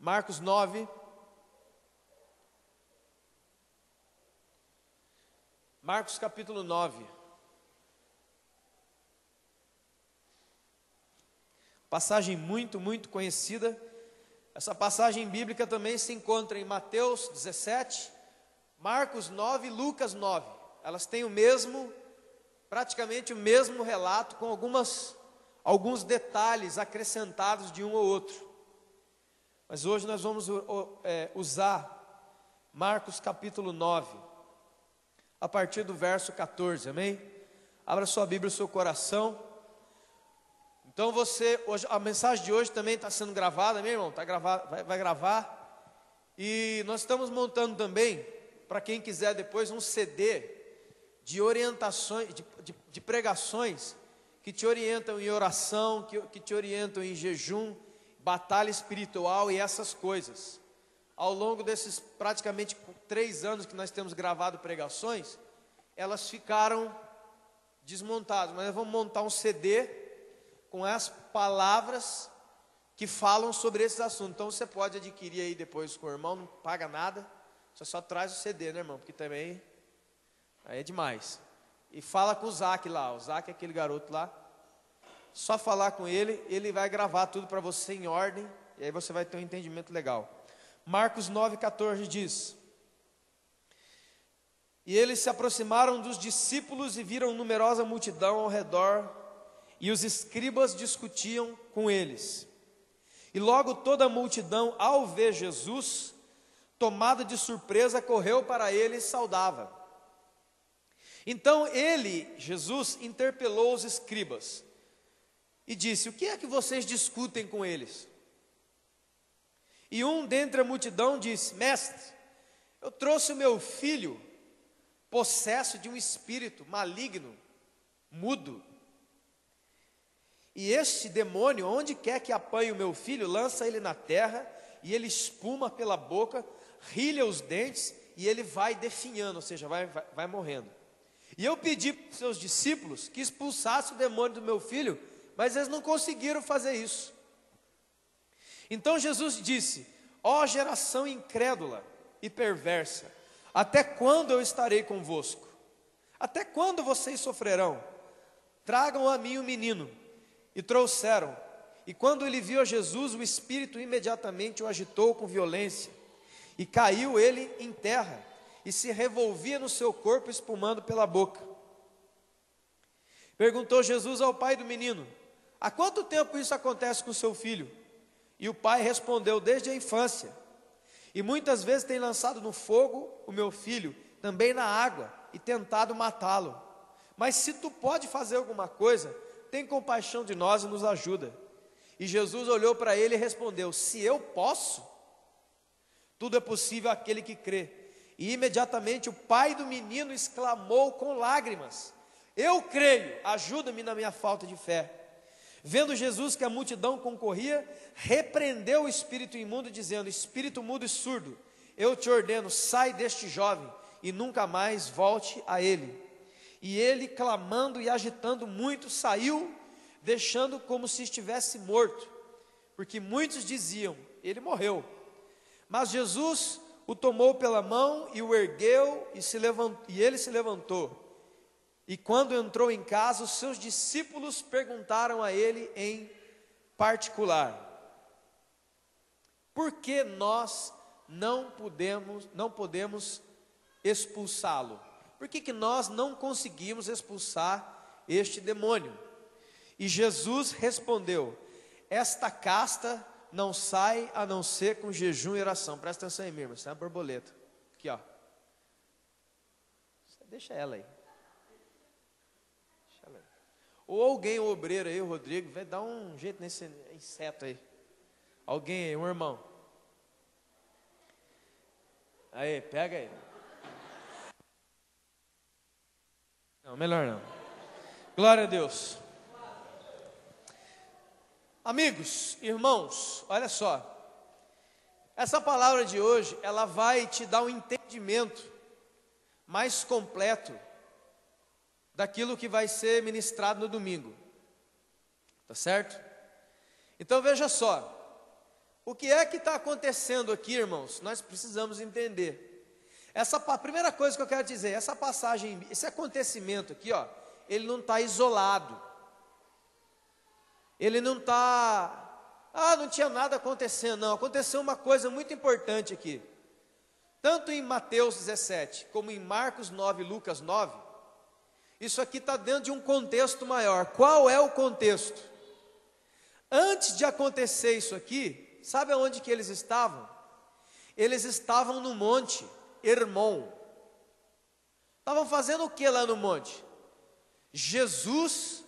Marcos 9. Marcos capítulo 9. Passagem muito conhecida. Essa passagem bíblica também se encontra em Mateus 17, Marcos 9 e Lucas 9. Elas têm praticamente o mesmo relato, com alguns detalhes acrescentados de um ou outro. Mas hoje nós vamos usar Marcos capítulo 9, a partir do verso 14, amém? Abra sua Bíblia, seu coração. Então hoje, a mensagem de hoje também está sendo gravada, meu irmão, está gravado, vai gravar. E nós estamos montando também, para quem quiser depois, um CD de orientações, de pregações que te orientam em oração, que te orientam em jejum, batalha espiritual e essas coisas. Ao longo desses praticamente 3 anos que nós temos gravado pregações, elas ficaram desmontadas, mas nós vamos montar um CD com as palavras que falam sobre esses assuntos. Então você pode adquirir aí depois com o irmão, não paga nada, você só traz o CD, né, irmão? Porque também aí é demais. E fala com o Zac lá, o Zac é aquele garoto lá. Só falar com ele, ele vai gravar tudo para você em ordem, e aí você vai ter um entendimento legal. Marcos 9,14 diz: E eles se aproximaram dos discípulos e viram numerosa multidão ao redor, e os escribas discutiam com eles. E logo toda a multidão, ao ver Jesus, tomada de surpresa, correu para ele e saudava. Então Jesus, interpelou os escribas e disse: O que é que vocês discutem com eles? E um dentre a multidão disse: Mestre, eu trouxe o meu filho possesso de um espírito maligno, mudo. E este demônio, onde quer que apanhe o meu filho, lança ele na terra, e ele espuma pela boca, rilha os dentes, e ele vai definhando, ou seja, vai morrendo. E eu pedi para os seus discípulos que expulsassem o demônio do meu filho, mas eles não conseguiram fazer isso. Então Jesus disse: Ó geração incrédula e perversa, até quando eu estarei convosco? Até quando vocês sofrerão? Tragam a mim o menino. E trouxeram. E quando ele viu a Jesus, o espírito imediatamente o agitou com violência. E caiu ele em terra, e se revolvia no seu corpo, espumando pela boca. Perguntou Jesus ao pai do menino: Há quanto tempo isso acontece com seu filho? E o pai respondeu: Desde a infância. E muitas vezes tem lançado no fogo o meu filho, também na água, e tentado matá-lo. Mas se tu pode fazer alguma coisa, tem compaixão de nós e nos ajuda. E Jesus olhou para ele e respondeu: Se eu posso, tudo é possível àquele que crê. E imediatamente o pai do menino exclamou com lágrimas: Eu creio, ajuda-me na minha falta de fé. Vendo Jesus que a multidão concorria, repreendeu o espírito imundo, dizendo: Espírito mudo e surdo, eu te ordeno, sai deste jovem e nunca mais volte a ele. E ele, clamando e agitando muito, saiu, deixando como se estivesse morto, porque muitos diziam: ele morreu. Mas Jesus o tomou pela mão e o ergueu, e ele se levantou. E quando entrou em casa, os seus discípulos perguntaram a ele em particular: Por que nós não podemos expulsá-lo? Por que nós não conseguimos expulsar este demônio? E Jesus respondeu: Esta casta não sai a não ser com jejum e oração. Presta atenção aí, minha irmã, isso é uma borboleta. Aqui, ó. Deixa ela aí. Deixa ela aí. Ou alguém, o obreiro aí, o Rodrigo, vai dar um jeito nesse inseto aí. Alguém aí, um irmão. Aí, pega aí. Não, melhor não. Glória a Deus. Amigos, irmãos, olha só. Essa palavra de hoje, ela vai te dar um entendimento mais completo daquilo que vai ser ministrado no domingo. Tá certo? Então veja só. O que é que está acontecendo aqui, irmãos? Nós precisamos entender. A primeira coisa que eu quero dizer, essa passagem, esse acontecimento aqui, ó, ele não está isolado. Ele não está, não tinha nada acontecendo, não. Aconteceu uma coisa muito importante aqui. Tanto em Mateus 17, como em Marcos 9 e Lucas 9, isso aqui está dentro de um contexto maior. Qual é o contexto? Antes de acontecer isso aqui, sabe aonde que eles estavam? Eles estavam no monte Hermon. Estavam fazendo o que lá no monte? Jesus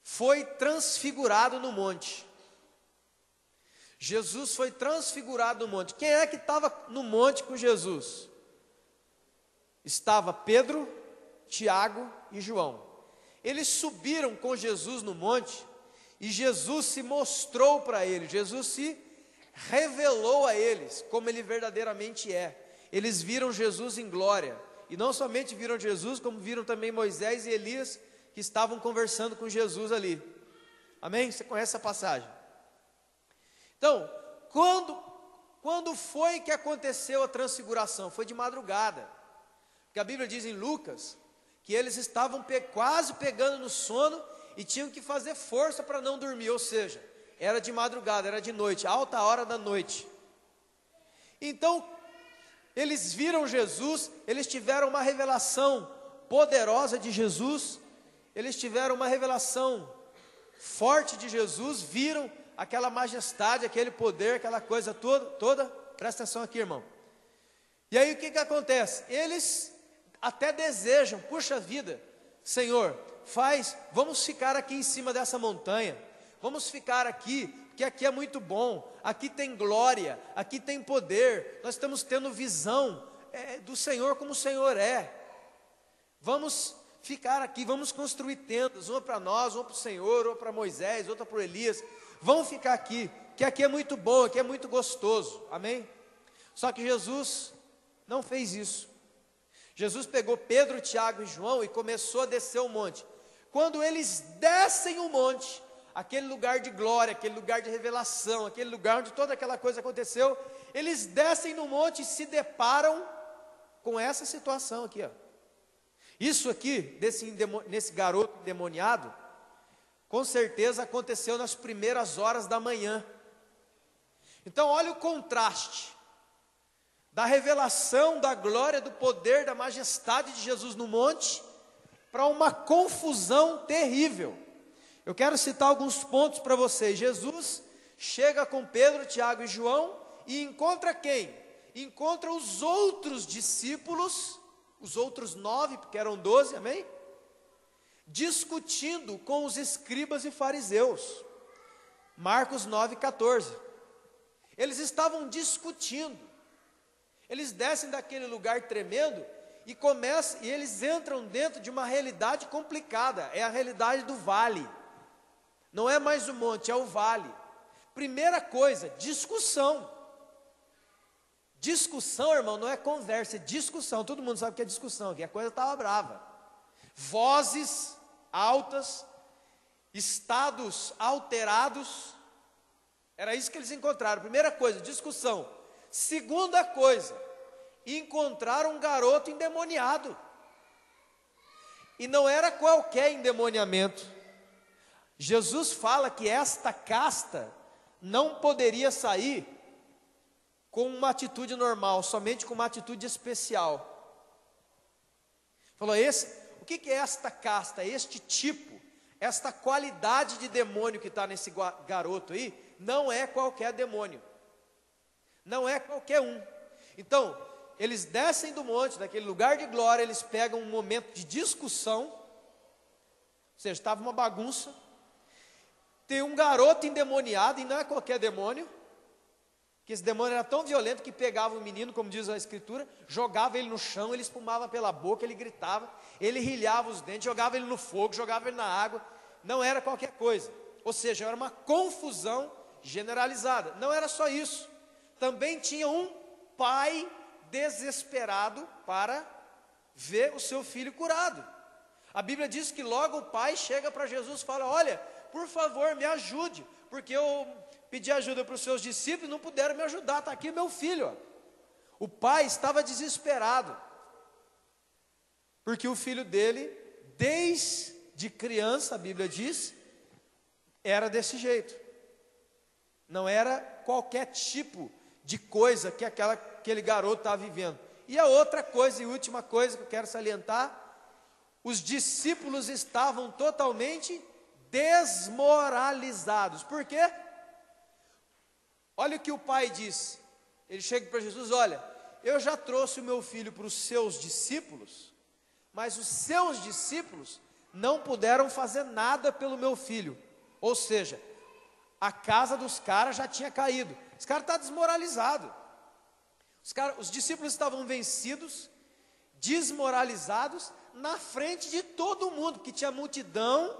foi transfigurado no monte. Jesus foi transfigurado no monte. Quem é que estava no monte com Jesus? Estava Pedro, Tiago e João. Eles subiram com Jesus no monte e Jesus se mostrou para eles. Jesus se revelou a eles como ele verdadeiramente é. Eles viram Jesus em glória. E não somente viram Jesus, como viram também Moisés e Elias, que estavam conversando com Jesus ali. Amém? Você conhece essa passagem? Então, quando foi que aconteceu a transfiguração? Foi de madrugada. Porque a Bíblia diz em Lucas que eles estavam quase pegando no sono e tinham que fazer força para não dormir. Ou seja, era de madrugada, era de noite, alta hora da noite. Então, eles viram Jesus, eles tiveram uma revelação poderosa de Jesus, eles tiveram uma revelação forte de Jesus, viram aquela majestade, aquele poder, aquela coisa toda, presta atenção aqui, irmão. E aí o que acontece? Eles até desejam, puxa vida, Senhor, vamos ficar aqui em cima dessa montanha, vamos ficar aqui, porque aqui é muito bom, aqui tem glória, aqui tem poder, nós estamos tendo visão do Senhor como o Senhor é. Vamos ficar aqui, vamos construir tendas, uma para nós, uma para o Senhor, outra para Moisés, outra para Elias. Vamos ficar aqui, que aqui é muito bom, aqui é muito gostoso, amém? Só que Jesus não fez isso. Jesus pegou Pedro, Tiago e João e começou a descer o monte. Quando eles descem o monte, aquele lugar de glória, aquele lugar de revelação, aquele lugar onde toda aquela coisa aconteceu, eles descem no monte e se deparam com essa situação aqui, ó. Isso aqui, nesse garoto endemoniado, com certeza aconteceu nas primeiras horas da manhã. Então olha o contraste da revelação da glória, do poder, da majestade de Jesus no monte, para uma confusão terrível. Eu quero citar alguns pontos para vocês. Jesus chega com Pedro, Tiago e João e encontra quem? Encontra os outros discípulos, os outros 9, porque eram 12, amém? Discutindo com os escribas e fariseus. Marcos 9,14. Eles estavam discutindo. Eles descem daquele lugar tremendo e eles entram dentro de uma realidade complicada. É a realidade do vale. Não é mais o monte, é o vale. Primeira coisa, discussão. Discussão, irmão, não é conversa, é discussão. Todo mundo sabe o que é discussão, que a coisa estava brava. Vozes altas, estados alterados. Era isso que eles encontraram. Primeira coisa, discussão. Segunda coisa, encontraram um garoto endemoniado. E não era qualquer endemoniamento. Jesus fala que esta casta não poderia sair com uma atitude normal, somente com uma atitude especial. Falou, o que é esta casta, este tipo, esta qualidade de demônio que está nesse garoto aí, não é qualquer demônio. Não é qualquer um. Então, eles descem do monte, daquele lugar de glória, eles pegam um momento de discussão, ou seja, estava uma bagunça, tem um garoto endemoniado, e não é qualquer demônio, que esse demônio era tão violento que pegava o menino, como diz a escritura, jogava ele no chão, ele espumava pela boca, ele gritava, ele rilhava os dentes, jogava ele no fogo, jogava ele na água, não era qualquer coisa, ou seja, era uma confusão generalizada. Não era só isso, também tinha um pai desesperado para ver o seu filho curado. A Bíblia diz que logo o pai chega para Jesus e fala, olha, por favor me ajude, porque pedir ajuda para os seus discípulos, não puderam me ajudar, está aqui meu filho. Ó. O pai estava desesperado, porque o filho dele, desde criança, a Bíblia diz, era desse jeito. Não era qualquer tipo de coisa que aquele garoto estava vivendo. E a outra coisa, e última coisa que eu quero salientar, os discípulos estavam totalmente desmoralizados. Por quê? Olha o que o pai disse. Ele chega para Jesus: olha, eu já trouxe o meu filho para os seus discípulos, mas os seus discípulos não puderam fazer nada pelo meu filho. Ou seja, a casa dos caras já tinha caído. Os caras estão desmoralizados. Os discípulos estavam vencidos, desmoralizados, na frente de todo mundo, porque tinha multidão,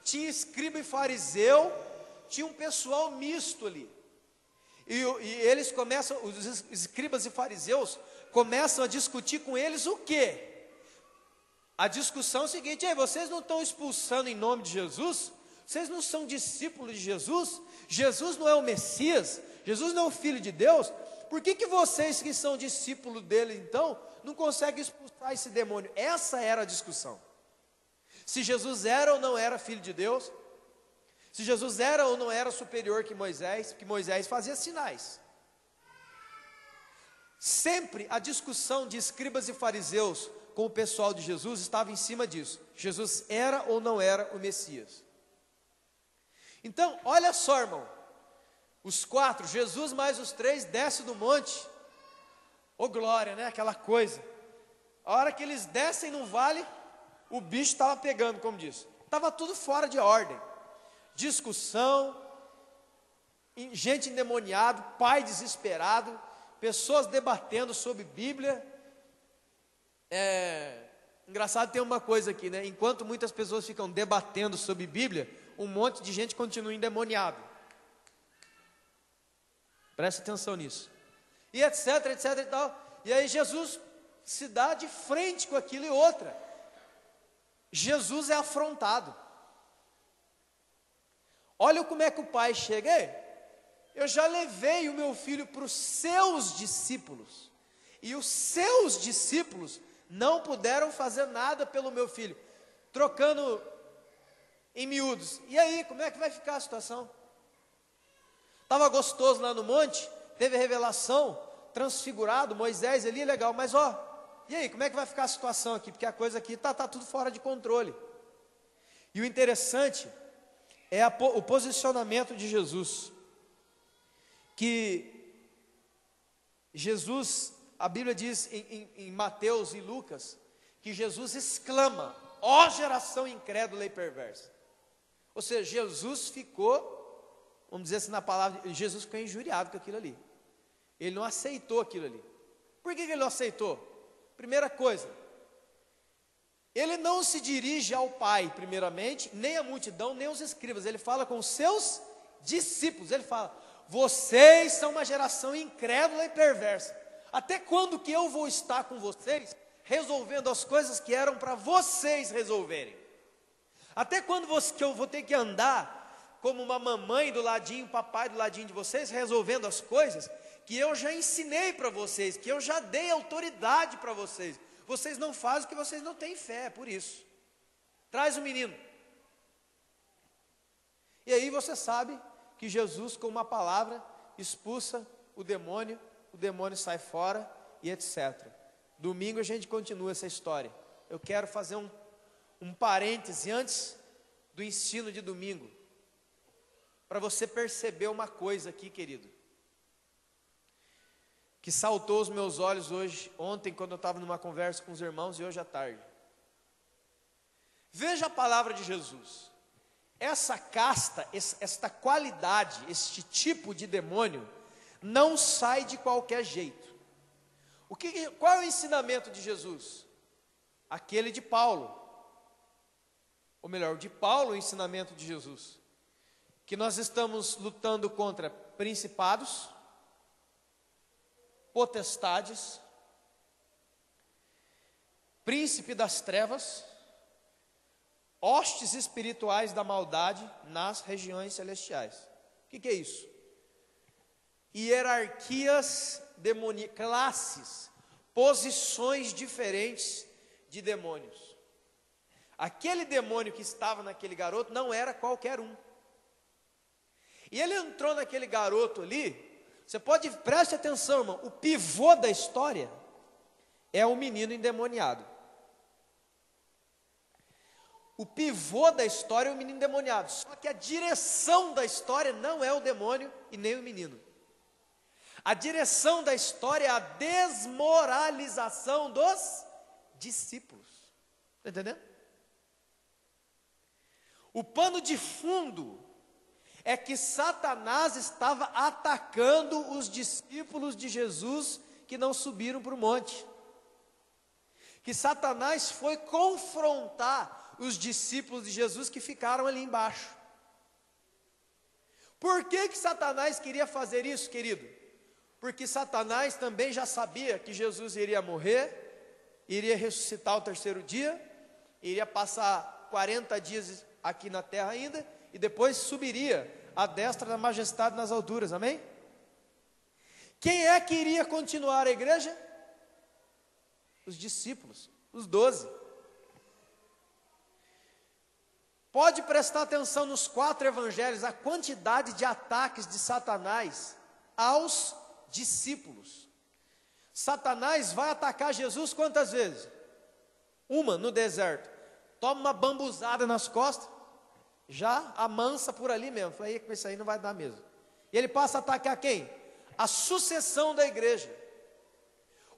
tinha escriba e fariseu, tinha um pessoal misto ali. E eles começam, os escribas e fariseus começam a discutir com eles o quê? A discussão é o seguinte: vocês não estão expulsando em nome de Jesus? Vocês não são discípulos de Jesus? Jesus não é o Messias? Jesus não é o Filho de Deus? Por que vocês que são discípulos dele, então, não conseguem expulsar esse demônio? Essa era a discussão. Se Jesus era ou não era Filho de Deus, se Jesus era ou não era superior que Moisés, porque Moisés fazia sinais. Sempre a discussão de escribas e fariseus com o pessoal de Jesus estava em cima disso. Jesus era ou não era o Messias? Então, olha só, irmão, os 4, Jesus mais os 3, desce do monte. Ô glória, né? Aquela coisa. A hora que eles descem no vale, o bicho estava pegando, como diz. Estava tudo fora de ordem. Discussão, gente endemoniada, pai desesperado, pessoas debatendo sobre Bíblia. Engraçado, tem uma coisa aqui, né? Enquanto muitas pessoas ficam debatendo sobre Bíblia, um monte de gente continua endemoniado. Presta atenção nisso. E etc, etc e tal. E aí Jesus se dá de frente com aquilo. E outra, Jesus é afrontado. Olha como é que o pai chega. Eu já levei o meu filho para os seus discípulos, e os seus discípulos não puderam fazer nada pelo meu filho. Trocando em miúdos. E aí, como é que vai ficar a situação? Estava gostoso lá no monte, teve revelação, transfigurado, Moisés ali, legal, mas e aí, como é que vai ficar a situação aqui? Porque a coisa aqui está tudo fora de controle. E o interessante é o posicionamento de Jesus. Que Jesus, a Bíblia diz em Mateus e Lucas, que Jesus exclama: ó geração incrédula e perversa. Ou seja, Jesus ficou, vamos dizer assim na palavra, Jesus ficou injuriado com aquilo ali. Ele não aceitou aquilo ali. Por que ele não aceitou? Primeira coisa, ele não se dirige ao Pai, primeiramente, nem à multidão, nem aos escribas. Ele fala com os seus discípulos. Ele fala: vocês são uma geração incrédula e perversa. Até quando que eu vou estar com vocês, resolvendo as coisas que eram para vocês resolverem? Até quando que eu vou ter que andar como uma mamãe do ladinho, papai do ladinho de vocês, resolvendo as coisas que eu já ensinei para vocês, que eu já dei autoridade para vocês? Vocês não fazem porque vocês não têm fé, por isso. Traz o menino. E aí você sabe que Jesus, com uma palavra, expulsa o demônio sai fora e etc. Domingo a gente continua essa história. Eu quero fazer um parêntese antes do ensino de domingo, para você perceber uma coisa aqui, querido, que saltou aos meus olhos ontem, quando eu estava numa conversa com os irmãos, e hoje à tarde. Veja a palavra de Jesus. Essa casta, esta qualidade, este tipo de demônio, não sai de qualquer jeito. Qual é o ensinamento de Jesus? Aquele de Paulo. Ou melhor, de Paulo, o ensinamento de Jesus. Que nós estamos lutando contra principados, potestades, príncipe das trevas, hostes espirituais da maldade nas regiões celestiais. O que é isso? hierarquias demoníacas, classes, posições diferentes de demônios. Aquele demônio que estava naquele garoto não era qualquer um. E ele entrou naquele garoto ali. Você pode, preste atenção, irmão, o pivô da história é o menino endemoniado. O pivô da história é o menino endemoniado. Só que a direção da história não é o demônio e nem o menino. A direção da história é a desmoralização dos discípulos. Está entendendo? O pano de fundo é que Satanás estava atacando os discípulos de Jesus que não subiram para o monte. Que Satanás foi confrontar os discípulos de Jesus que ficaram ali embaixo. Por que Satanás queria fazer isso, querido? Porque Satanás também já sabia que Jesus iria morrer, iria ressuscitar ao terceiro dia, iria passar 40 dias aqui na terra ainda, e depois subiria à destra da majestade nas alturas, amém? Quem é que iria continuar a igreja? Os discípulos, os 12. Pode prestar atenção nos 4 evangelhos, a quantidade de ataques de Satanás aos discípulos. Satanás vai atacar Jesus quantas vezes? Uma no deserto. Toma uma bambuzada nas costas, já amansa por ali mesmo. Falei, com isso aí não vai dar mesmo. E ele passa a atacar quem? A sucessão da igreja.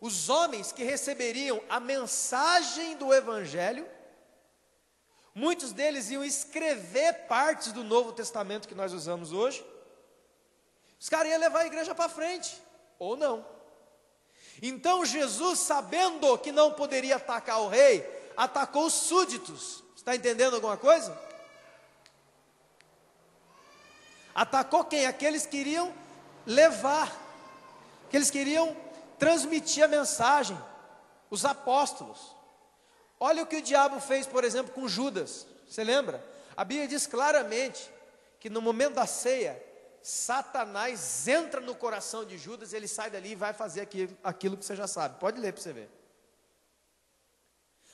Os homens que receberiam a mensagem do evangelho. Muitos deles iam escrever partes do Novo Testamento que nós usamos hoje. Os caras iam levar a igreja para frente, ou não. Então Jesus, sabendo que não poderia atacar o rei, atacou os súditos. Está entendendo alguma coisa? Atacou quem? Aqueles que iriam levar, aqueles que iriam transmitir a mensagem, os apóstolos. Olha o que o diabo fez, por exemplo, com Judas. Você lembra? A Bíblia diz claramente que no momento da ceia, Satanás entra no coração de Judas, ele sai dali e vai fazer aquilo que você já sabe. Pode ler para você ver.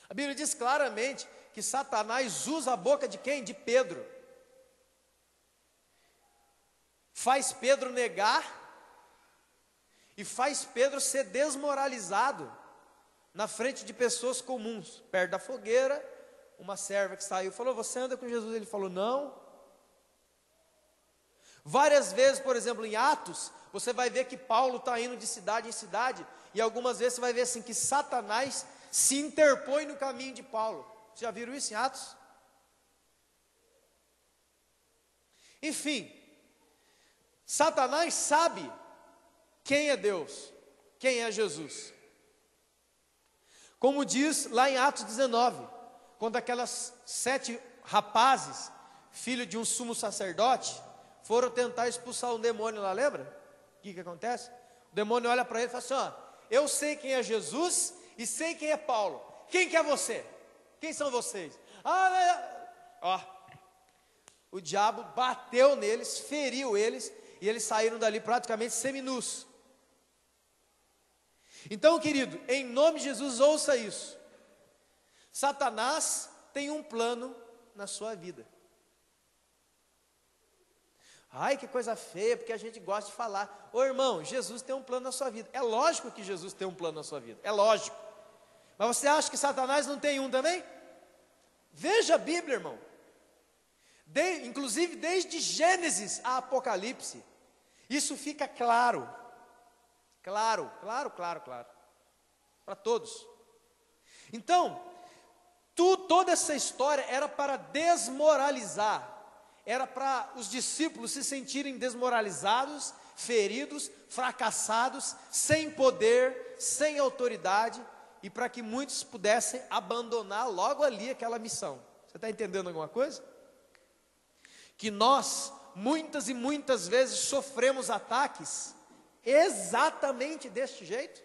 A Bíblia diz claramente que Satanás usa a boca de quem? De Pedro. Faz Pedro negar e faz Pedro ser desmoralizado na frente de pessoas comuns, perto da fogueira. Uma serva que saiu falou, você anda com Jesus? Ele falou, não. Várias vezes, por exemplo, em Atos, você vai ver que Paulo está indo de cidade em cidade, e algumas vezes você vai ver assim, que Satanás se interpõe no caminho de Paulo. Vocês já viram isso em Atos? Enfim, Satanás sabe quem é Deus, quem é Jesus. Como diz lá em Atos 19, quando aquelas 7 rapazes, filho de um sumo sacerdote, foram tentar expulsar um demônio lá, lembra? O que acontece? O demônio olha para ele e fala assim, ó, eu sei quem é Jesus e sei quem é Paulo. Quem que é você? Quem são vocês? Ó, o diabo bateu neles, feriu eles, e eles saíram dali praticamente seminus. Então, querido, em nome de Jesus, ouça isso. Satanás tem um plano na sua vida. Ai, que coisa feia, porque a gente gosta de falar. Ô irmão, Jesus tem um plano na sua vida. É lógico que Jesus tem um plano na sua vida, é lógico. Mas você acha que Satanás não tem um também? Veja a Bíblia, irmão. Inclusive desde Gênesis a Apocalipse, isso fica claro. Claro. Para todos. Então, toda essa história era para desmoralizar. Era para os discípulos se sentirem desmoralizados, feridos, fracassados, sem poder, sem autoridade, e para que muitos pudessem abandonar logo ali aquela missão. Você está entendendo alguma coisa? Que nós, muitas e muitas vezes, sofremos ataques exatamente deste jeito,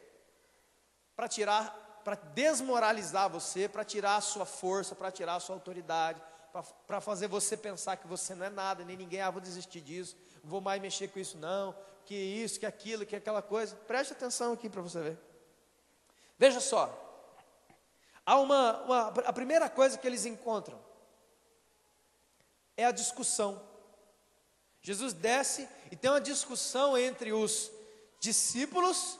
para desmoralizar você, para tirar a sua força, para tirar a sua autoridade, para fazer você pensar que você não é nada, nem ninguém, vou desistir disso, não vou mais mexer com isso não, que isso, que aquilo, que aquela coisa. Preste atenção aqui para você ver. Veja só, a primeira coisa que eles encontram é a discussão. Jesus desce e tem uma discussão entre os discípulos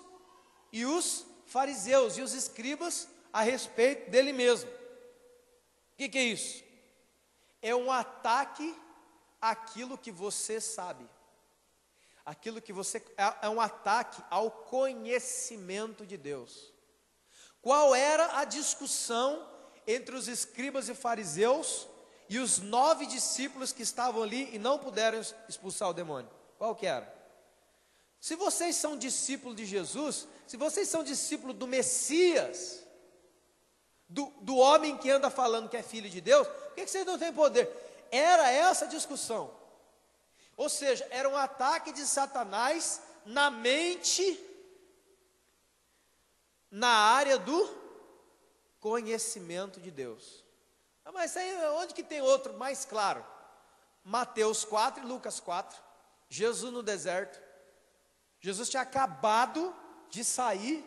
e os fariseus e os escribas a respeito dele mesmo. O que é isso? É um ataque àquilo que você sabe. Aquilo que você é um ataque ao conhecimento de Deus. Qual era a discussão entre os escribas e fariseus e os 9 discípulos que estavam ali e não puderam expulsar o demônio? Qual que era? Se vocês são discípulos de Jesus, se vocês são discípulos do Messias, do homem que anda falando que é filho de Deus, por que vocês não têm poder? Era essa a discussão. Ou seja, era um ataque de Satanás na mente, na área do conhecimento de Deus. Mas aí, onde que tem outro mais claro? Mateus 4 e Lucas 4. Jesus no deserto. Jesus tinha acabado de sair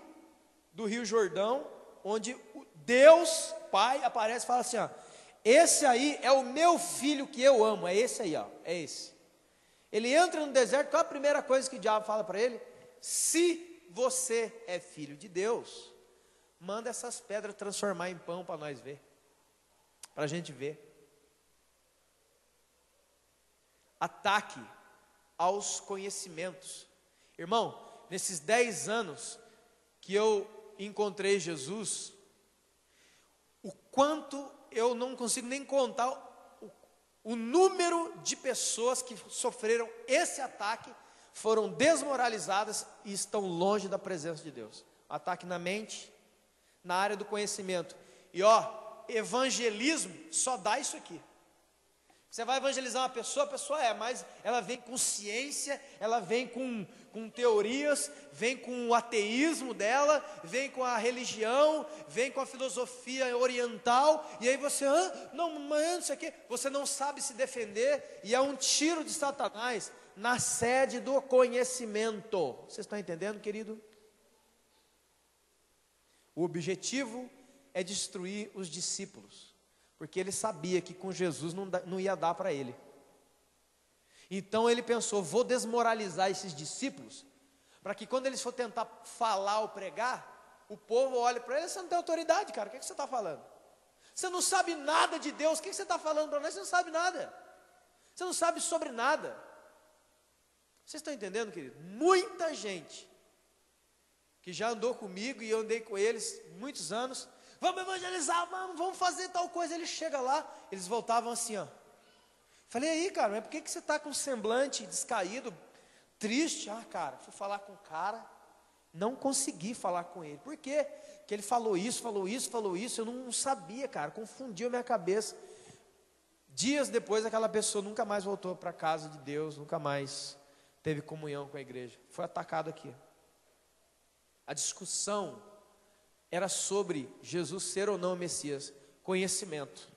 do Rio Jordão, onde Deus Pai aparece e fala assim, ó, esse aí é o meu filho que eu amo, é esse aí, ó, é esse. Ele entra no deserto, qual a primeira coisa que o diabo fala para ele? Se você é filho de Deus, manda essas pedras transformar em pão para nós ver, para a gente ver. Ataque aos conhecimentos. Irmão, nesses 10 anos que eu encontrei Jesus, o quanto eu não consigo nem contar o número de pessoas que sofreram esse ataque, foram desmoralizadas e estão longe da presença de Deus. Ataque na mente, na área do conhecimento. E evangelismo só dá isso aqui. Você vai evangelizar uma pessoa, a pessoa mas ela vem com ciência, ela vem com teorias, vem com o ateísmo dela, vem com a religião, vem com a filosofia oriental, e aí você, não sei o quê, você não sabe se defender, e é um tiro de Satanás na sede do conhecimento. Vocês estão entendendo, querido? O objetivo é destruir os discípulos, porque ele sabia que com Jesus não ia dar para ele. Então ele pensou, vou desmoralizar esses discípulos, para que quando eles for tentar falar ou pregar, o povo olhe para ele, você não tem autoridade, cara, o que você está falando? Você não sabe nada de Deus, o que você está falando para nós? Você não sabe nada, você não sabe sobre nada. Vocês estão entendendo, querido? Muita gente que já andou comigo e eu andei com eles muitos anos, vamos evangelizar, vamos fazer tal coisa. Ele chega lá, eles voltavam assim, ó. Falei, aí, cara, mas por que você está com um semblante descaído, triste? Cara, fui falar com o cara, não consegui falar com ele. Por quê? Porque ele falou isso, eu não sabia, cara, confundiu a minha cabeça. Dias depois, aquela pessoa nunca mais voltou para a casa de Deus, nunca mais teve comunhão com a igreja. Foi atacado aqui. A discussão era sobre Jesus ser ou não o Messias, conhecimento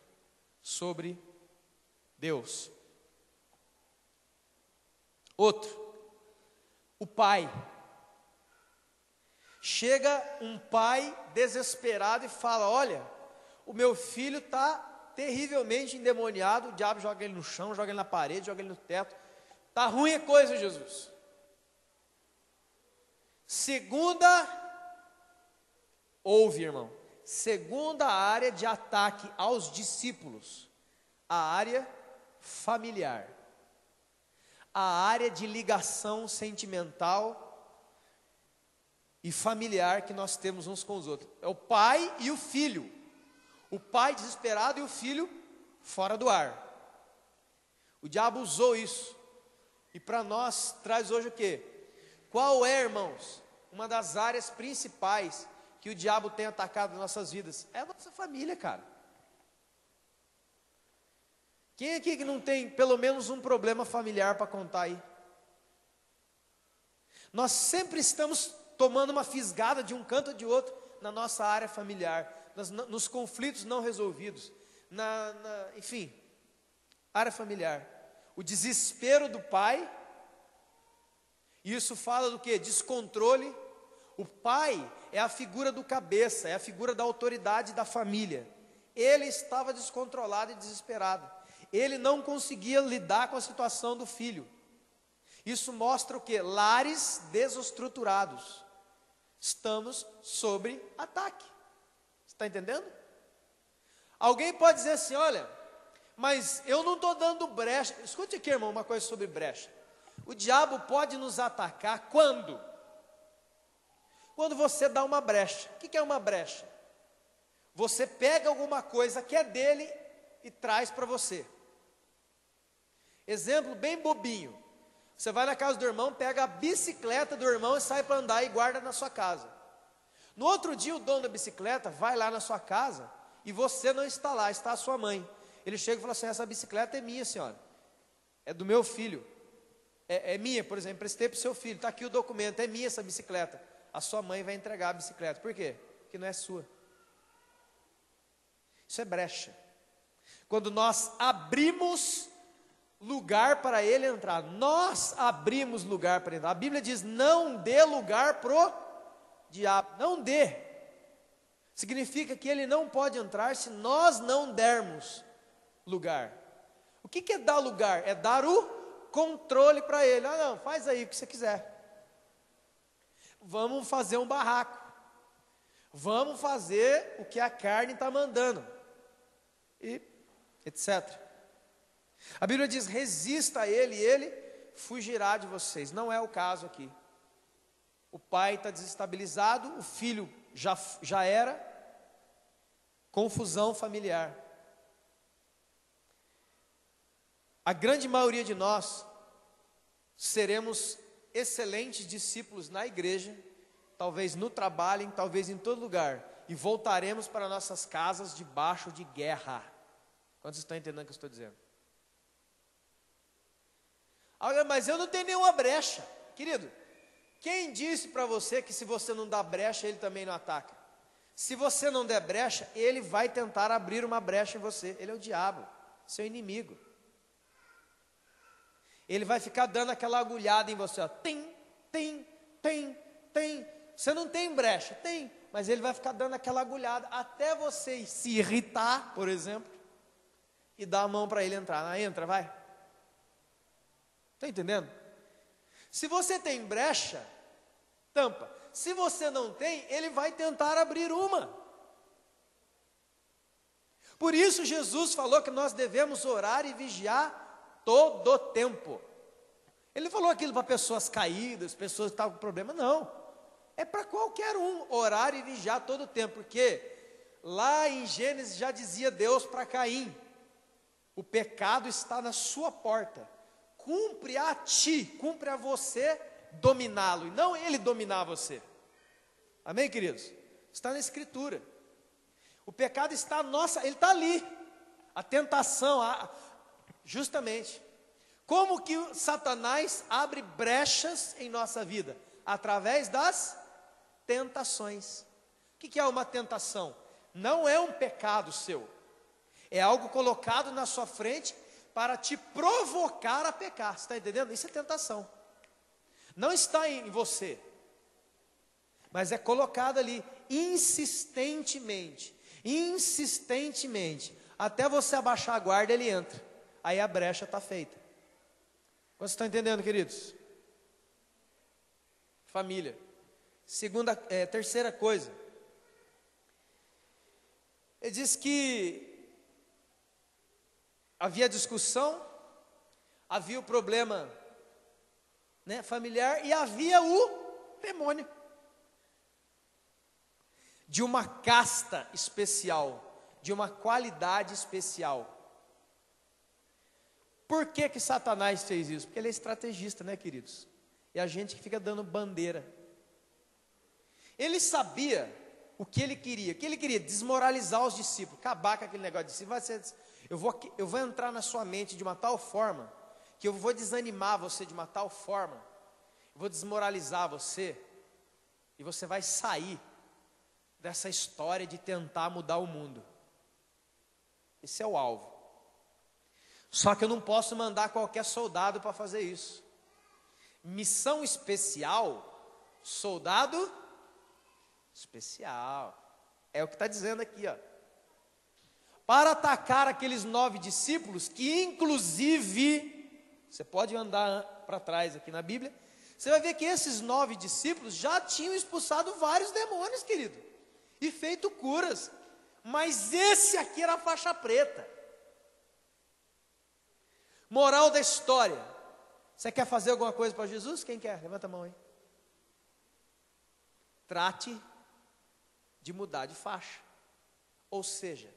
sobre Deus. Outro, o pai. Chega um pai desesperado e fala, olha, o meu filho está terrivelmente endemoniado, o diabo joga ele no chão, joga ele na parede, joga ele no teto, está ruim a coisa, Jesus. Segunda área de ataque aos discípulos, a área familiar, a área de ligação sentimental e familiar que nós temos uns com os outros. É o pai e o filho, o pai desesperado e o filho fora do ar. O diabo usou isso, e para nós traz hoje o quê? Qual é, irmãos, uma das áreas principais que o diabo tem atacado nas nossas vidas? É a nossa família, cara. Quem aqui que não tem pelo menos um problema familiar para contar aí? Nós sempre estamos tomando uma fisgada de um canto ou de outro na nossa área familiar, nos conflitos não resolvidos, enfim, área familiar. O desespero do pai Isso fala do quê? Descontrole. O pai é a figura do cabeça, é a figura da autoridade da família. Ele estava descontrolado e desesperado. Ele não conseguia lidar com a situação do filho. Isso mostra o quê? Lares desestruturados. Estamos sob ataque. Você está entendendo? Alguém pode dizer assim, olha, mas eu não estou dando brecha. Escute aqui, irmão, uma coisa sobre brecha. O diabo pode nos atacar quando? Quando você dá uma brecha. O que é uma brecha? Você pega alguma coisa que é dele e traz para você. Exemplo bem bobinho. Você vai na casa do irmão, pega a bicicleta do irmão e sai para andar e guarda na sua casa. No outro dia o dono da bicicleta vai lá na sua casa e você não está lá, está a sua mãe. Ele chega e fala assim, essa bicicleta é minha, senhora. É do meu filho. É minha, por exemplo, emprestei para o seu filho, está aqui o documento, é minha essa bicicleta. A sua mãe vai entregar a bicicleta. Por quê? Porque não é sua. Isso é brecha. Quando nós abrimos lugar para ele entrar, nós abrimos lugar para ele entrar. A Bíblia diz, não dê lugar pro diabo, não dê. Significa que ele não pode entrar se nós não dermos lugar. O que é dar lugar? É dar o controle para ele. Ah, não, faz aí o que você quiser. Vamos fazer um barraco. Vamos fazer o que a carne está mandando. E etc. A Bíblia diz, resista a ele e ele fugirá de vocês. Não é o caso aqui. O pai está desestabilizado, o filho já era. Confusão familiar. A grande maioria de nós seremos excelentes discípulos na igreja, talvez no trabalho, talvez em todo lugar, e voltaremos para nossas casas debaixo de guerra. Quantos estão entendendo o que eu estou dizendo? Olha, mas eu não tenho nenhuma brecha. Querido, quem disse para você que se você não dá brecha, ele também não ataca? Se você não der brecha, ele vai tentar abrir uma brecha em você. Ele é o diabo, seu inimigo. Ele vai ficar dando aquela agulhada em você, ó. Tem. Você não tem brecha? Tem. Mas ele vai ficar dando aquela agulhada até você se irritar, por exemplo, e dar a mão para ele entrar. Ah, entra, vai. Está entendendo? Se você tem brecha, tampa. Se você não tem, ele vai tentar abrir uma. Por isso Jesus falou que nós devemos orar e vigiar todo o tempo. Ele falou aquilo para pessoas caídas, pessoas que estavam com problema, não. É para qualquer um orar e vigiar todo o tempo, porque lá em Gênesis já dizia Deus para Caim, o pecado está na sua porta, cumpre a ti, cumpre a você dominá-lo, e não ele dominar você. Amém, queridos? Está na Escritura. O pecado está ele está ali, a tentação, justamente. Como que Satanás abre brechas em nossa vida? Através das tentações. O que é uma tentação? Não é um pecado seu. É algo colocado na sua frente para te provocar a pecar. Você está entendendo? Isso é tentação. Não está em você, mas é colocado ali insistentemente, até você abaixar a guarda, ele entra. Aí a brecha está feita. Vocês estão entendendo, queridos? Família. Terceira coisa. Ele diz que havia discussão, havia o problema, né, familiar, e havia o demônio. De uma casta especial, de uma qualidade especial. Por que Satanás fez isso? Porque ele é estrategista, né, queridos? E a gente que fica dando bandeira. Ele sabia o que ele queria. O que ele queria? Desmoralizar os discípulos, acabar com aquele negócio de discípulos. Eu vou entrar na sua mente de uma tal forma, que eu vou desanimar você de uma tal forma, eu vou desmoralizar você, e você vai sair dessa história de tentar mudar o mundo. Esse é o alvo. Só que eu não posso mandar qualquer soldado para fazer isso. Missão especial, soldado especial. É o que está dizendo aqui, ó. Para atacar aqueles 9 discípulos, que inclusive, você pode andar para trás aqui na Bíblia, você vai ver que esses 9 discípulos já tinham expulsado vários demônios, querido, e feito curas, mas esse aqui era a faixa preta. Moral da história: você quer fazer alguma coisa para Jesus? Quem quer? Levanta a mão aí. Trate de mudar de faixa, ou seja,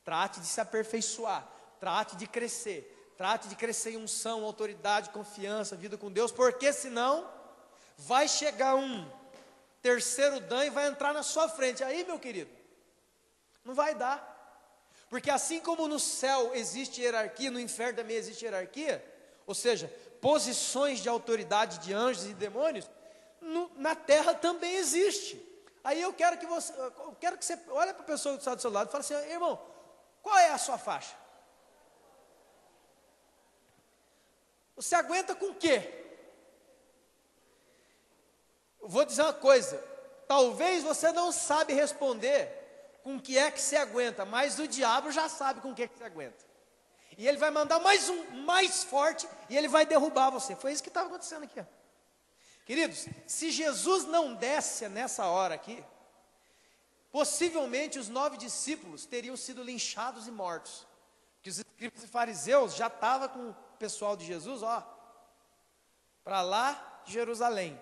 trate de se aperfeiçoar, trate de crescer em unção, autoridade, confiança, vida com Deus, porque senão vai chegar um terceiro dan e vai entrar na sua frente. Aí, meu querido, não vai dar, porque assim como no céu existe hierarquia, no inferno também existe hierarquia, ou seja, posições de autoridade de anjos e demônios, na terra também existe. Aí eu quero que você olhe para a pessoa que está do seu lado e fale assim: irmão, qual é a sua faixa? Você aguenta com o quê? Eu vou dizer uma coisa: talvez você não sabe responder com o que é que você aguenta, mas o diabo já sabe com o que é que você aguenta. E ele vai mandar mais um, mais forte, e ele vai derrubar você. Foi isso que estava acontecendo aqui, ó. Queridos, se Jesus não desce nessa hora aqui, possivelmente os 9 discípulos teriam sido linchados e mortos. Porque os escribas e fariseus já estavam com o pessoal de Jesus, ó, para lá de Jerusalém.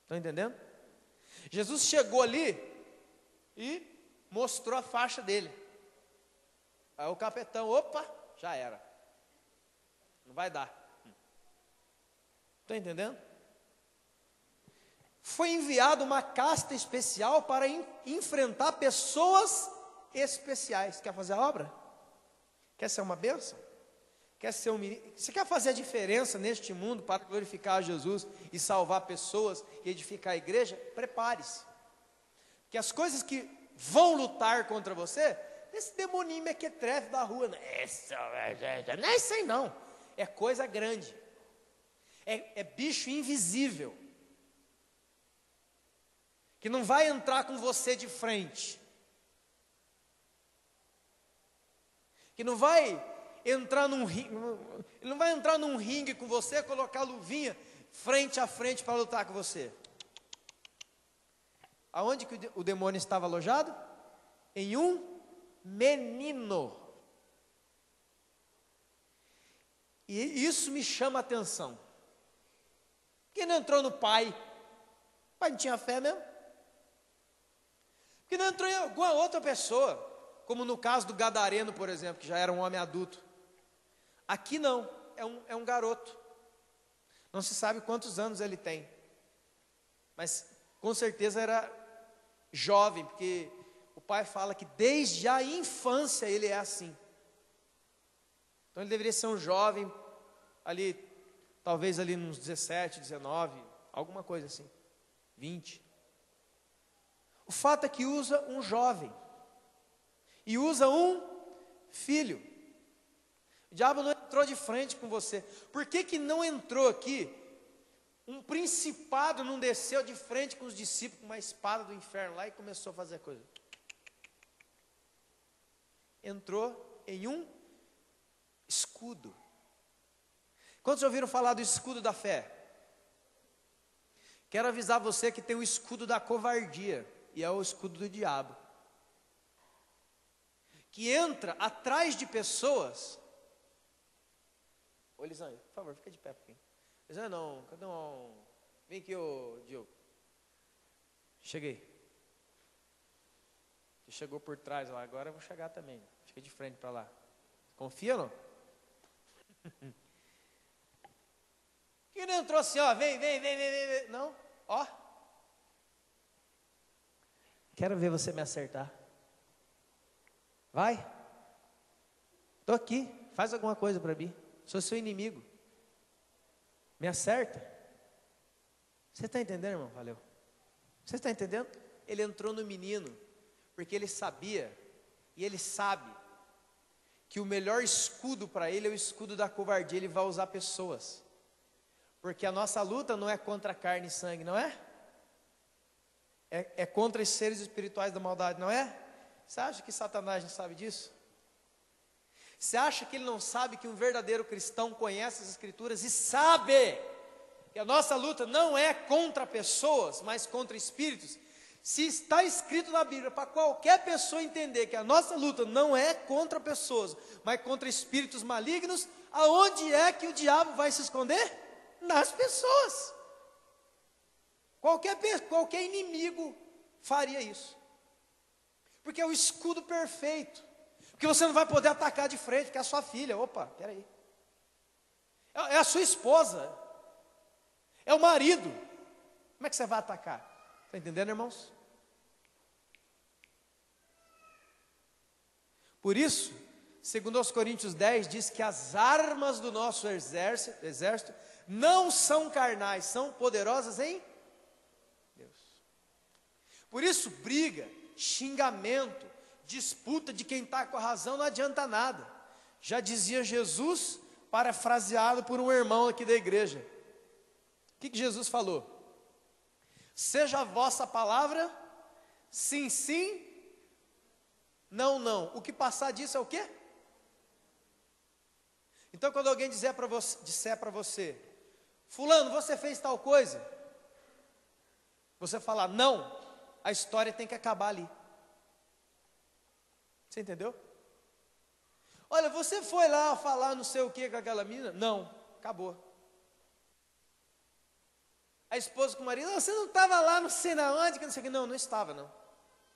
Estão entendendo? Jesus chegou ali e mostrou a faixa dele. Aí o capitão, opa, já era. Não vai dar. Estão entendendo? Foi enviado uma casta especial para enfrentar pessoas especiais. Quer fazer a obra? Quer ser uma bênção? Você quer fazer a diferença neste mundo para glorificar a Jesus e salvar pessoas e edificar a igreja? Prepare-se. Porque as coisas que vão lutar contra você, esse demoninho mequetrefe da rua, não é isso aí não, é coisa grande. É bicho invisível, que não vai entrar com você de frente, que não vai entrar num ringue com você, colocar a luvinha frente a frente para lutar com você. Aonde que o demônio estava alojado? Em um menino. E isso me chama a atenção. Porque não entrou no pai? O pai não tinha fé mesmo? Porque não entrou em alguma outra pessoa, como no caso do gadareno, por exemplo, que já era um homem adulto. Aqui não, é um garoto. Não se sabe quantos anos ele tem, mas com certeza era jovem, porque o pai fala que desde a infância ele é assim. Então ele deveria ser um jovem ali, talvez ali nos 17, 19, alguma coisa assim, 20. O fato é que usa um jovem e usa um filho. O diabo não entrou de frente com você. Por que não entrou aqui? Um principado não desceu de frente com os discípulos com uma espada do inferno lá e começou a fazer coisa. Entrou em um escudo. Quantos já ouviram falar do escudo da fé? Quero avisar você que tem o escudo da covardia, e é o escudo do diabo, que entra atrás de pessoas. Ô Elisânia, por favor, fica de pé um pouquinho. Elisânia, não, cadê um? Vem aqui, ô Diogo. Cheguei. Você chegou por trás lá, agora eu vou chegar também. Fica de frente para lá. Confia ou não? Que não entrou assim, ó, vem. Não, ó. Quero ver você me acertar. Vai. Estou aqui, faz alguma coisa para mim. Sou seu inimigo. Me acerta. Você está entendendo, irmão? Valeu. Você está entendendo? Ele entrou no menino, porque ele sabia, e ele sabe, que o melhor escudo para ele é o escudo da covardia. Ele vai usar pessoas, porque a nossa luta não é contra carne e sangue, não é? É contra os seres espirituais da maldade, não é? Você acha que Satanás não sabe disso? Você acha que ele não sabe que um verdadeiro cristão conhece as Escrituras e sabe que a nossa luta não é contra pessoas, mas contra espíritos? Se está escrito na Bíblia, para qualquer pessoa entender que a nossa luta não é contra pessoas, mas contra espíritos malignos, aonde é que o diabo vai se esconder? Nas pessoas. Qualquer inimigo faria isso, porque é o escudo perfeito, porque você não vai poder atacar de frente, porque é a sua filha, opa, peraí, é a sua esposa, é o marido, como é que você vai atacar? Está entendendo, irmãos? Por isso, segundo aos Coríntios 10, diz que as armas do nosso exército não são carnais, são poderosas em Deus. Por isso, briga, xingamento, disputa de quem está com a razão não adianta nada. Já dizia Jesus, parafraseado por um irmão aqui da igreja. O que Jesus falou? Seja a vossa palavra, sim, sim, não, não. O que passar disso é o quê? Então, quando alguém disser para você, fulano, você fez tal coisa, você falar não, a história tem que acabar ali. Você entendeu? Olha, você foi lá falar não sei o que com aquela menina? Não, acabou. A esposa com o marido, você não estava lá não sei na onde, que não sei o que. Não, não estava não,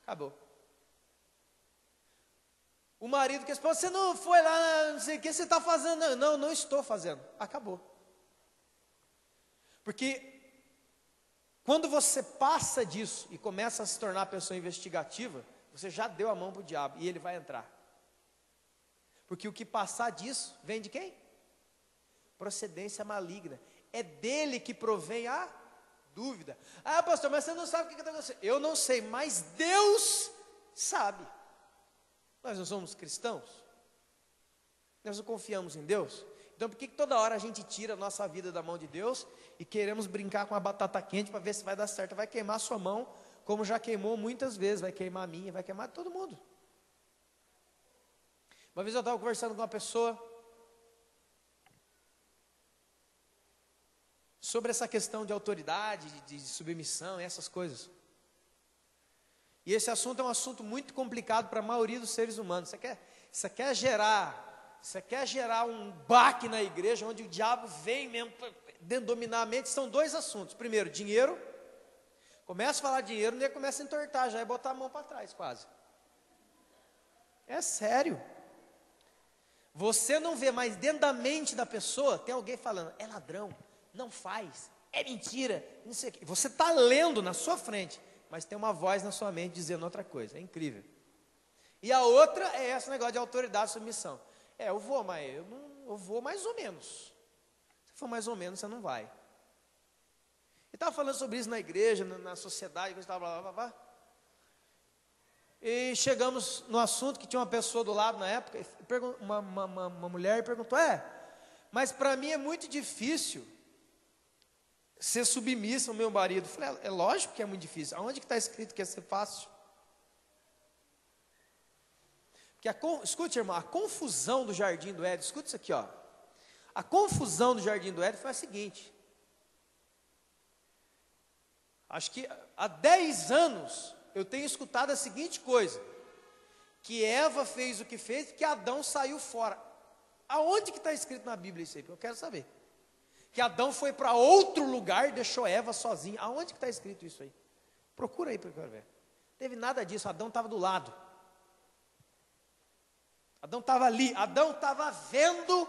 acabou. O marido com a esposa, você não foi lá, não sei o que, você está fazendo? Não, não estou fazendo, acabou. Porque quando você passa disso e começa a se tornar pessoa investigativa, você já deu a mão para o diabo e ele vai entrar. Porque o que passar disso vem de quem? Procedência maligna. É dele que provém a dúvida. Ah, pastor, mas você não sabe o que está acontecendo. Eu não sei, mas Deus sabe. Nós não somos cristãos? Nós não confiamos em Deus? Então por que toda hora a gente tira a nossa vida da mão de Deus e queremos brincar com a batata quente para ver se vai dar certo? Vai queimar a sua mão, como já queimou muitas vezes, vai queimar a minha, vai queimar todo mundo. Uma vez eu estava conversando com uma pessoa sobre essa questão de autoridade, de submissão e essas coisas. E esse assunto é um assunto muito complicado para a maioria dos seres humanos. Você quer gerar um baque na igreja, onde o diabo vem mesmo dominar a mente. São dois assuntos. Primeiro, dinheiro. Começa a falar de dinheiro, ele começa a entortar, já é botar a mão para trás quase. É sério. Você não vê, mas dentro da mente da pessoa, tem alguém falando, é ladrão, não faz, é mentira, não sei o quê. Você está lendo na sua frente, mas tem uma voz na sua mente dizendo outra coisa, é incrível. E a outra é esse negócio de autoridade e submissão. Eu vou, mas eu vou mais ou menos. Se for mais ou menos, você não vai. Eu estava falando sobre isso na igreja, na sociedade, blá, blá, blá, blá. E chegamos no assunto que tinha uma pessoa do lado na época, uma mulher perguntou, mas para mim é muito difícil ser submissa ao meu marido. Eu falei, é lógico que é muito difícil. Aonde que está escrito que ia ser fácil? Porque escute, irmão, a confusão do Jardim do Éden, escute isso aqui, ó. A confusão do Jardim do Éden foi a seguinte. Acho que há 10 anos eu tenho escutado a seguinte coisa, que Eva fez o que fez, que Adão saiu fora. Aonde que está escrito na Bíblia isso aí? Eu quero saber. Que Adão foi para outro lugar e deixou Eva sozinha. Aonde que está escrito isso aí? Procura aí para eu quero ver. Não teve nada disso, Adão estava do lado. Adão estava ali, Adão estava vendo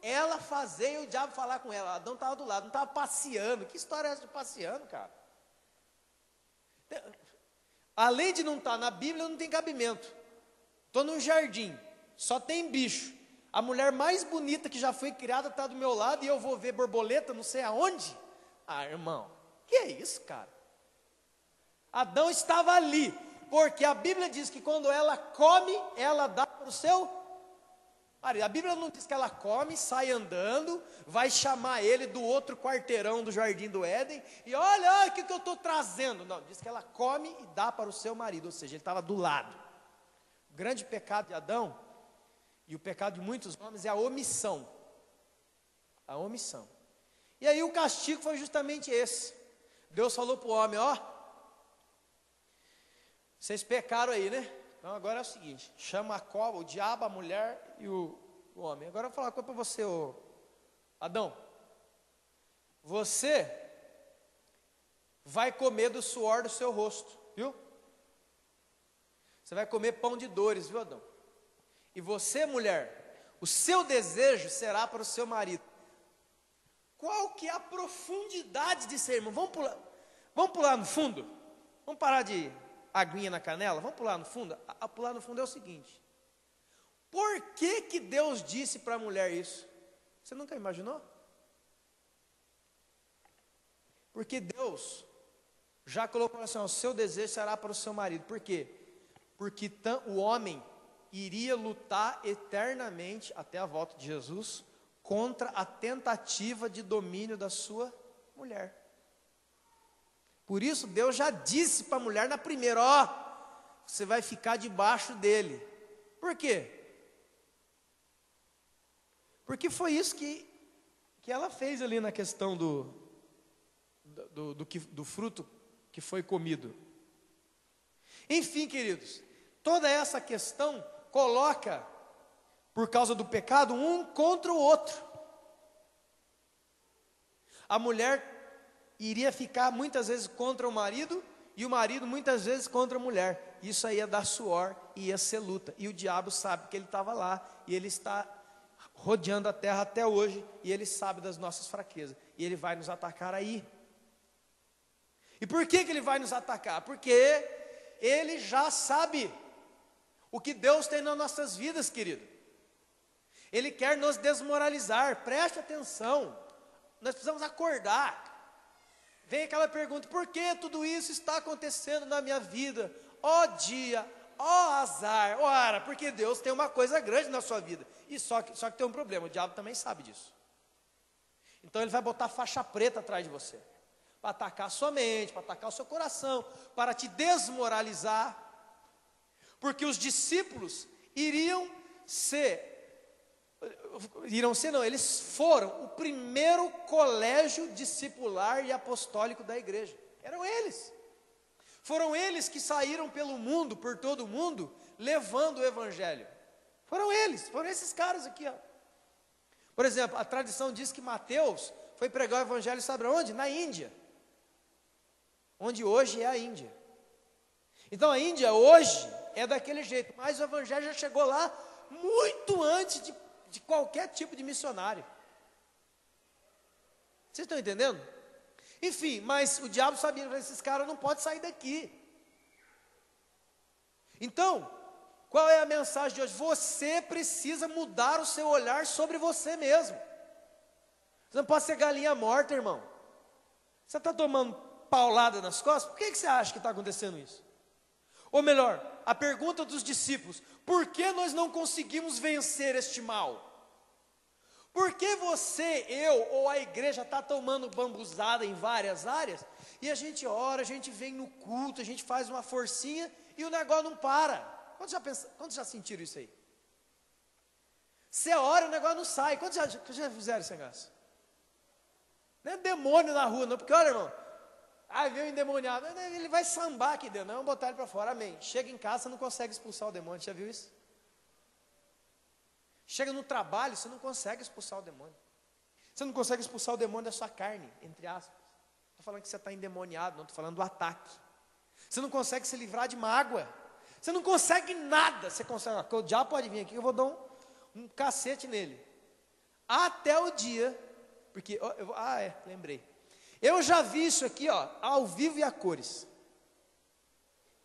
ela fazer e o diabo falar com ela. Adão estava do lado, não estava passeando. Que história é essa de passeando, cara? Além de não estar na Bíblia, não tem cabimento. Estou num jardim, só tem bicho. A mulher mais bonita que já foi criada está do meu lado e eu vou ver borboleta não sei aonde? Irmão, que é isso, cara? Adão estava ali, porque a Bíblia diz que quando ela come, ela dá para o seu A Bíblia não diz que ela come, sai andando, vai chamar ele do outro quarteirão do Jardim do Éden, e olha o que eu estou trazendo. Não, diz que ela come e dá para o seu marido, ou seja, ele estava do lado. O grande pecado de Adão, e o pecado de muitos homens, é a omissão. A omissão. E aí o castigo foi justamente esse. Deus falou para o homem, ó, vocês pecaram aí, né? Então agora é o seguinte, chama a cobra, o diabo, a mulher e o homem. Agora eu vou falar uma coisa para você, Adão. Você vai comer do suor do seu rosto, viu? Você vai comer pão de dores, viu, Adão? E você, mulher, o seu desejo será para o seu marido. Qual que é a profundidade disso, irmão? Vamos pular no fundo? Vamos parar de aguinha na canela? Vamos pular no fundo? A pular no fundo é o seguinte: por que Deus disse para a mulher isso? Você nunca imaginou? Porque Deus já colocou assim, o seu desejo será para o seu marido. Por quê? Porque o homem iria lutar eternamente até a volta de Jesus contra a tentativa de domínio da sua mulher. Por isso Deus já disse para a mulher na primeira, ó, você vai ficar debaixo dele. Por quê? Porque foi isso que ela fez ali na questão do fruto que foi comido. Enfim, queridos, toda essa questão coloca, por causa do pecado, um contra o outro. A mulher iria ficar muitas vezes contra o marido, e o marido muitas vezes contra a mulher. Isso aí ia dar suor e ia ser luta. E o diabo sabe que ele estava lá, e ele está rodeando a terra até hoje, e ele sabe das nossas fraquezas, e ele vai nos atacar aí. E por que ele vai nos atacar? Porque ele já sabe o que Deus tem nas nossas vidas, querido. Ele quer nos desmoralizar, preste atenção, nós precisamos acordar. Vem aquela pergunta, por que tudo isso está acontecendo na minha vida? Ó dia, ó azar, ora, porque Deus tem uma coisa grande na sua vida. E só que tem um problema, o diabo também sabe disso. Então ele vai botar faixa preta atrás de você, para atacar a sua mente, para atacar o seu coração, para te desmoralizar. Porque os discípulos eles foram o primeiro colégio discipular e apostólico da igreja. Eram eles. Foram eles que saíram pelo mundo, por todo o mundo, levando o evangelho. Foram eles, foram esses caras aqui, ó. Por exemplo, a tradição diz que Mateus foi pregar o evangelho, sabe onde? Na Índia. Onde hoje é a Índia. Então a Índia hoje é daquele jeito, mas o evangelho já chegou lá muito antes de qualquer tipo de missionário. Vocês estão entendendo? Enfim, mas o diabo sabia que esses caras não podem sair daqui. Então, qual é a mensagem de hoje? Você precisa mudar o seu olhar sobre você mesmo. Você não pode ser galinha morta, irmão. Você está tomando paulada nas costas? Por que você acha que está acontecendo isso? Ou melhor, a pergunta dos discípulos: por que nós não conseguimos vencer este mal? Por que você, eu ou a igreja está tomando bambuzada em várias áreas, e a gente ora, a gente vem no culto, a gente faz uma forcinha e o negócio não para? Quantos já sentiram isso aí? Você ora e o negócio não sai. Quantos já fizeram esse negócio? Não é demônio na rua não, porque olha, irmão, veio um endemoniado, ele vai sambar aqui dentro, não, vamos botar ele para fora, amém. Chega em casa, você não consegue expulsar o demônio, já viu isso? Chega no trabalho, você não consegue expulsar o demônio. Você não consegue expulsar o demônio da sua carne, entre aspas. Estou falando que você está endemoniado, não estou falando do ataque. Você não consegue se livrar de mágoa. Você não consegue nada. Você consegue, o diabo pode vir aqui, eu vou dar um cacete nele. Até o dia, porque, lembrei. Eu já vi isso aqui, ó, ao vivo e a cores.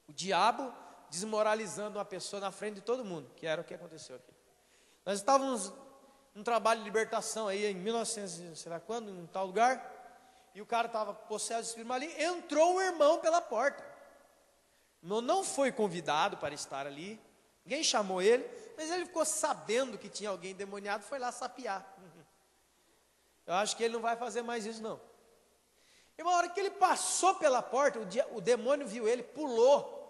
O diabo desmoralizando uma pessoa na frente de todo mundo, que era o que aconteceu aqui. Nós estávamos num trabalho de libertação aí em 1900, sei lá quando, em um tal lugar, e o cara estava possesso de espírito maligno, entrou um irmão pela porta. Não foi convidado para estar ali, ninguém chamou ele, Mas ele ficou sabendo que tinha alguém endemoniado, foi lá sapiar. Eu acho que ele não vai fazer mais isso não. E uma hora que ele passou pela porta, o demônio viu ele, pulou.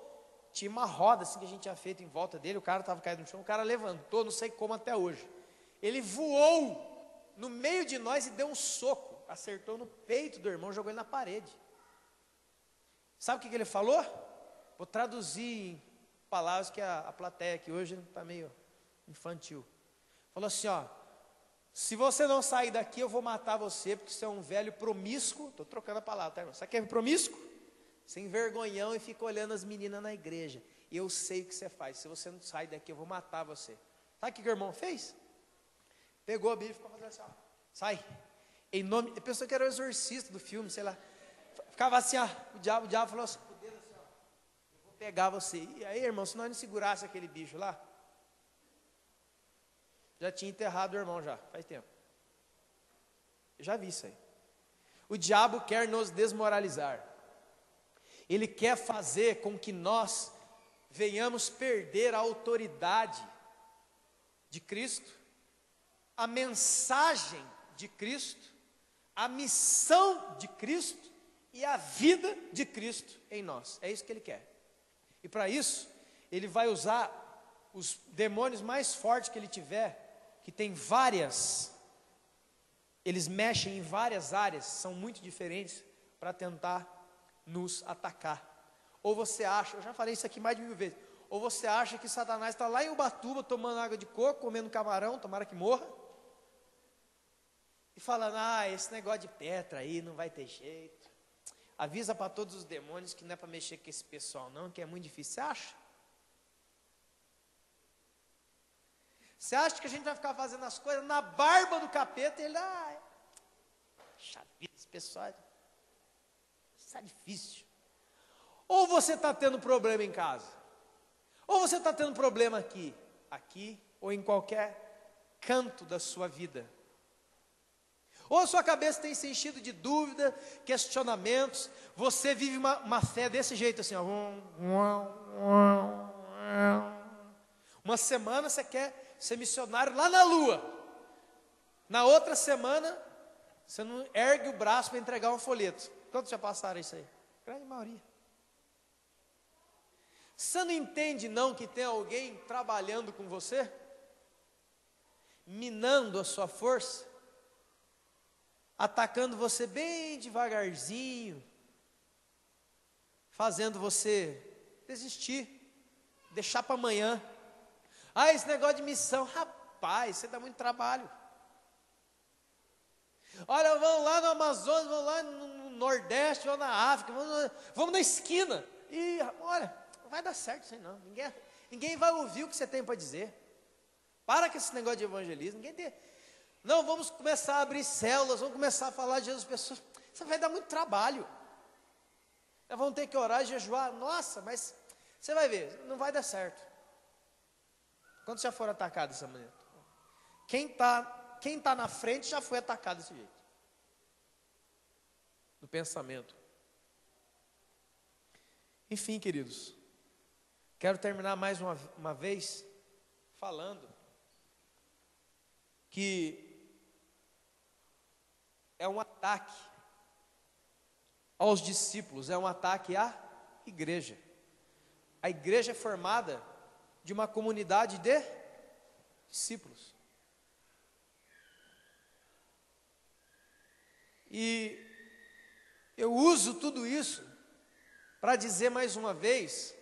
Tinha uma roda assim que a gente tinha feito em volta dele, o cara estava caído no chão, o cara levantou, não sei como até hoje. Ele voou no meio de nós e deu um soco, acertou no peito do irmão, jogou ele na parede. Sabe o que ele falou? Vou traduzir em palavras que a plateia aqui hoje está meio infantil. Falou assim, ó, se você não sair daqui eu vou matar você, porque você é um velho promíscuo, estou trocando a palavra, tá, irmão? Sabe o que é promíscuo? Sem vergonhão e fica olhando as meninas na igreja. Eu sei o que você faz, se você não sair daqui eu vou matar você. Sabe o que o irmão fez? Pegou a Bíblia e ficou fazendo assim, ó, sai. Em nome, a pessoa que era o exorcista do filme, sei lá. Ficava assim, ó, o diabo falou assim, o dedo assim, ó, eu vou pegar você. E aí, irmão, se nós não segurasse aquele bicho lá, já tinha enterrado o irmão já, faz tempo. Eu já vi isso aí. O diabo quer nos desmoralizar. Ele quer fazer com que nós venhamos perder a autoridade de Cristo, a mensagem de Cristo, a missão de Cristo e a vida de Cristo em nós. É isso que ele quer. E para isso, ele vai usar os demônios mais fortes que ele tiver, que tem várias, eles mexem em várias áreas, são muito diferentes, para tentar nos atacar. Ou você acha, eu já falei isso aqui mais de 1000 vezes, ou você acha que Satanás está lá em Ubatuba, tomando água de coco, comendo camarão, tomara que morra, e falando, esse negócio de Petra aí não vai ter jeito. Avisa para todos os demônios que não é para mexer com esse pessoal não, que é muito difícil. Você acha? Você acha que a gente vai ficar fazendo as coisas na barba do capeta e ele, esse pessoal, isso é difícil. Ou você está tendo problema em casa, ou você está tendo problema aqui, ou em qualquer canto da sua vida. Ou a sua cabeça tem se enchido de dúvida, questionamentos, você vive uma fé desse jeito assim, ó. Uma semana você quer ser missionário lá na lua, na outra semana você não ergue o braço para entregar um folheto. Quantos já passaram isso aí? Grande maioria. Você não entende não que tem alguém trabalhando com você, minando a sua força, atacando você bem devagarzinho, fazendo você desistir, deixar para amanhã. Esse negócio de missão, rapaz, você dá muito trabalho. Olha, vamos lá no Amazonas, vamos lá no Nordeste, vamos na África, vamos na esquina. E olha, não vai dar certo isso aí não. Ninguém vai ouvir o que você tem para dizer. Para com esse negócio de evangelismo. Não, vamos começar a abrir células, vamos começar a falar de Jesus às pessoas. Isso vai dar muito trabalho. Nós vamos ter que orar e jejuar. Nossa, mas você vai ver, não vai dar certo. Quantos já foram atacados dessa maneira? Quem tá na frente já foi atacado desse jeito. No pensamento. Enfim, queridos, quero terminar mais uma vez falando que é um ataque aos discípulos, é um ataque à igreja. A igreja é formada de uma comunidade de discípulos. E eu uso tudo isso para dizer mais uma vez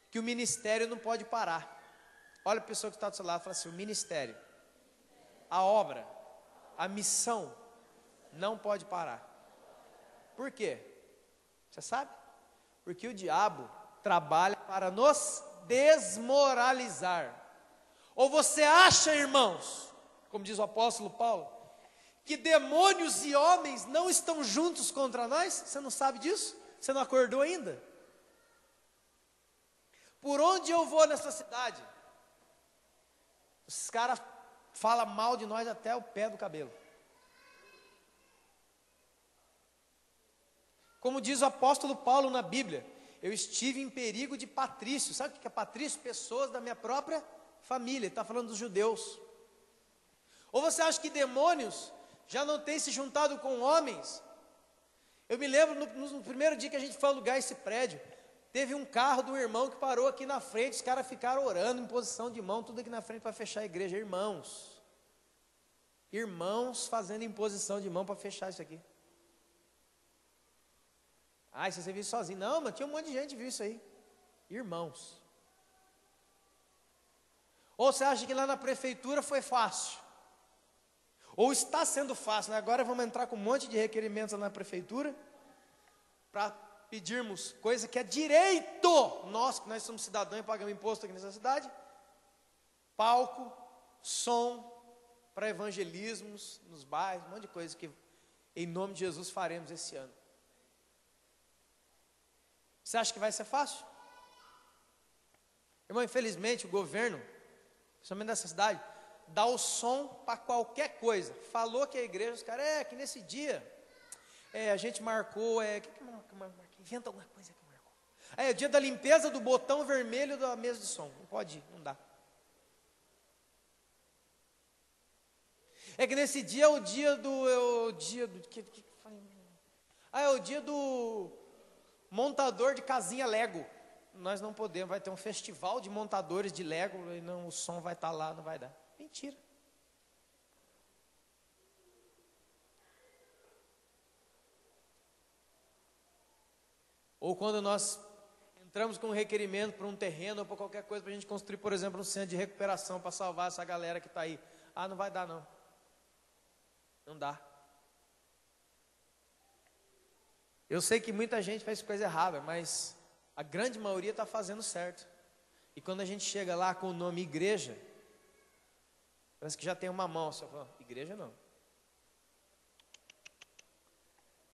que o ministério não pode parar. Olha a pessoa que está do seu lado e fala assim: o ministério, a obra, a missão não pode parar. Por quê? Você sabe? Porque o diabo trabalha para nos desmoralizar. Ou você acha, irmãos, como diz o apóstolo Paulo, que demônios e homens não estão juntos contra nós? Você não sabe disso? Você não acordou ainda? Por onde eu vou nessa cidade, os caras falam mal de nós até o pé do cabelo. Como diz o apóstolo Paulo na Bíblia, eu estive em perigo de patrício. Sabe o que é patrício? Pessoas da minha própria família, está falando dos judeus. Ou você acha que demônios já não têm se juntado com homens? Eu me lembro no primeiro dia que a gente foi alugar esse prédio, teve um carro do irmão que parou aqui na frente, os caras ficaram orando em posição de mão, tudo aqui na frente para fechar a igreja. Irmãos fazendo imposição de mão para fechar isso aqui. Ah, se você viu sozinho. Não, mas tinha um monte de gente que viu isso aí. Irmãos. Ou você acha que lá na prefeitura foi fácil? Ou está sendo fácil, né? Agora vamos entrar com um monte de requerimentos na prefeitura para pedirmos coisa que é direito nosso, que nós somos cidadãos e pagamos imposto aqui nessa cidade. Palco, som, para evangelismos nos bairros, um monte de coisa que em nome de Jesus faremos esse ano. Você acha que vai ser fácil? Irmão, infelizmente o governo, principalmente nessa cidade, dá o som para qualquer coisa. Falou que a igreja, os caras, que nesse dia, a gente marcou, inventa alguma coisa que marcou. É o dia da limpeza do botão vermelho da mesa de som. Não pode ir, não dá. É que nesse dia é o dia do, é o dia do montador de casinha Lego. Nós não podemos, vai ter um festival de montadores de Lego, e não, o som vai estar lá, não vai dar. Mentira. Ou quando nós entramos com um requerimento para um terreno ou para qualquer coisa, para a gente construir, por exemplo, um centro de recuperação para salvar essa galera que está aí. Ah, não vai dar não. Não dá. Eu sei que muita gente faz coisa errada, mas a grande maioria está fazendo certo. E quando a gente chega lá com o nome igreja, parece que já tem uma mão. Você fala, igreja não.